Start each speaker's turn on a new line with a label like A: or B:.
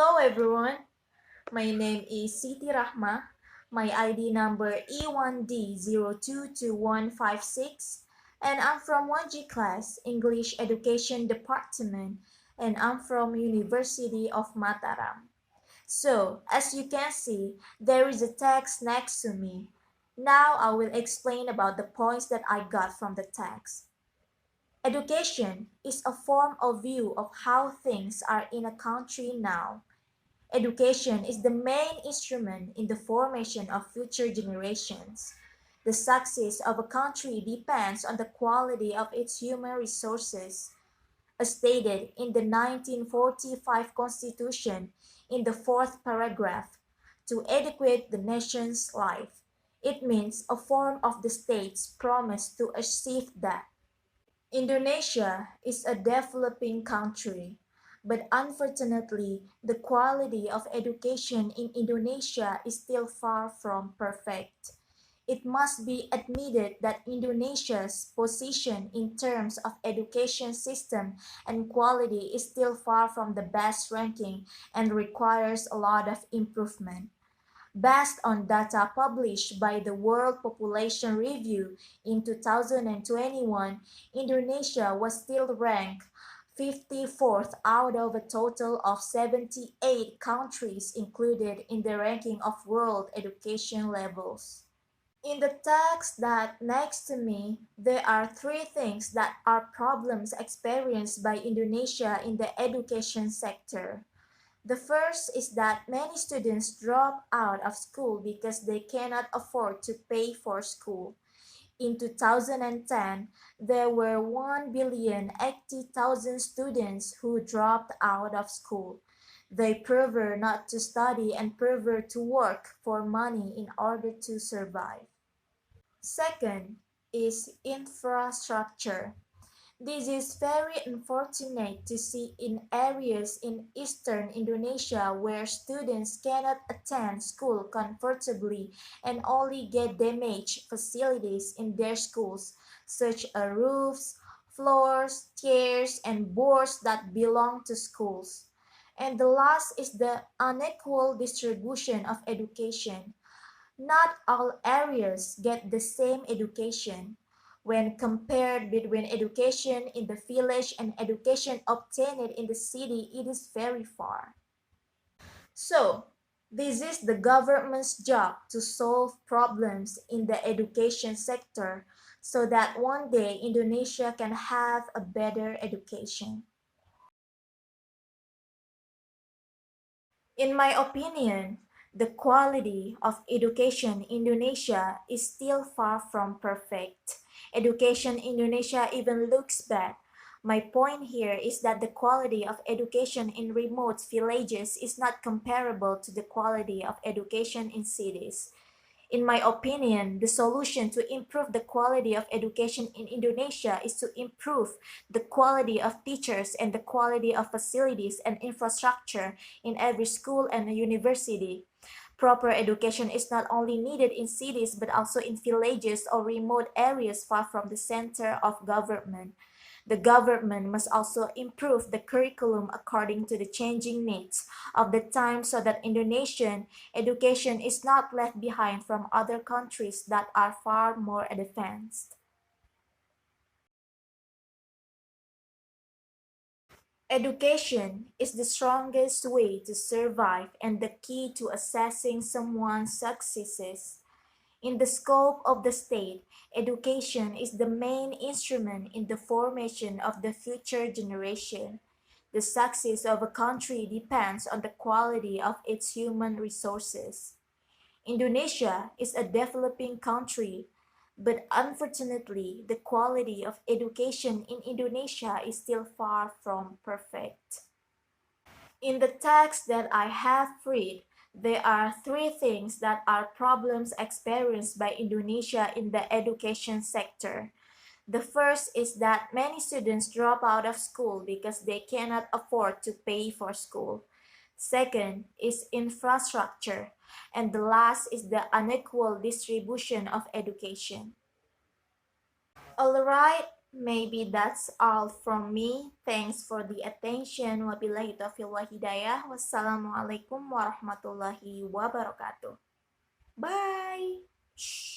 A: Hello everyone, my name is Siti Rahmah. My ID number E1D022156 and I'm from 1G class English Education Department and I'm from University of Mataram. So, as you can see, there is a text next to me. Now I will explain about the points that I got from the text. Education is a form of view of how things are in a country now. Education is the main instrument in the formation of future generations. The success of a country depends on the quality of its human resources. As stated in the 1945 Constitution in the fourth paragraph, to educate the nation's life. It means a form of the state's promise to achieve that. Indonesia is a developing country, but unfortunately, the quality of education in Indonesia is still far from perfect. It must be admitted that Indonesia's position in terms of education system and quality is still far from the best ranking and requires a lot of improvement. Based on data published by the World Population Review in 2021, Indonesia was still ranked 54th out of a total of 78 countries included in the ranking of world education levels. In the text that next to me, there are three things that are problems experienced by Indonesia in the education sector. The first is that many students drop out of school because they cannot afford to pay for school. In 2010, there were 1,080,000 students who dropped out of school. They prefer not to study and prefer to work for money in order to survive. Second is infrastructure. This is very unfortunate to see in areas in eastern Indonesia where students cannot attend school comfortably and only get damaged facilities in their schools, such as roofs, floors, chairs, and boards that belong to schools. And the last is the unequal distribution of education. Not all areas get the same education. When compared between education in the village and education obtained in the city, it is very far. So, this is the government's job to solve problems in the education sector so that one day Indonesia can have a better education. In my opinion, the quality of education in Indonesia is still far from perfect. Education in Indonesia even looks bad. My point here is that the quality of education in remote villages is not comparable to the quality of education in cities. In my opinion, the solution to improve the quality of education in Indonesia is to improve the quality of teachers and the quality of facilities and infrastructure in every school and university. Proper education is not only needed in cities but also in villages or remote areas far from the center of government. The government must also improve the curriculum according to the changing needs of the time so that Indonesian education is not left behind from other countries that are far more advanced. Education is the strongest way to survive and the key to assessing someone's successes. In the scope of the state, education is the main instrument in the formation of the future generation. The success of a country depends on the quality of its human resources. Indonesia is a developing country, but unfortunately, the quality of education in Indonesia is still far from perfect. In the text that I have read, there are three things that are problems experienced by Indonesia in the education sector. The first is that many students drop out of school because they cannot afford to pay for school. Second is infrastructure. And the last is the unequal distribution of education. Alright, Maybe that's all from me. Thanks for the attention. Wabillahi taufiq wa hidayah. Wassalamualaikum warahmatullahi wabarakatuh. Bye. Shh.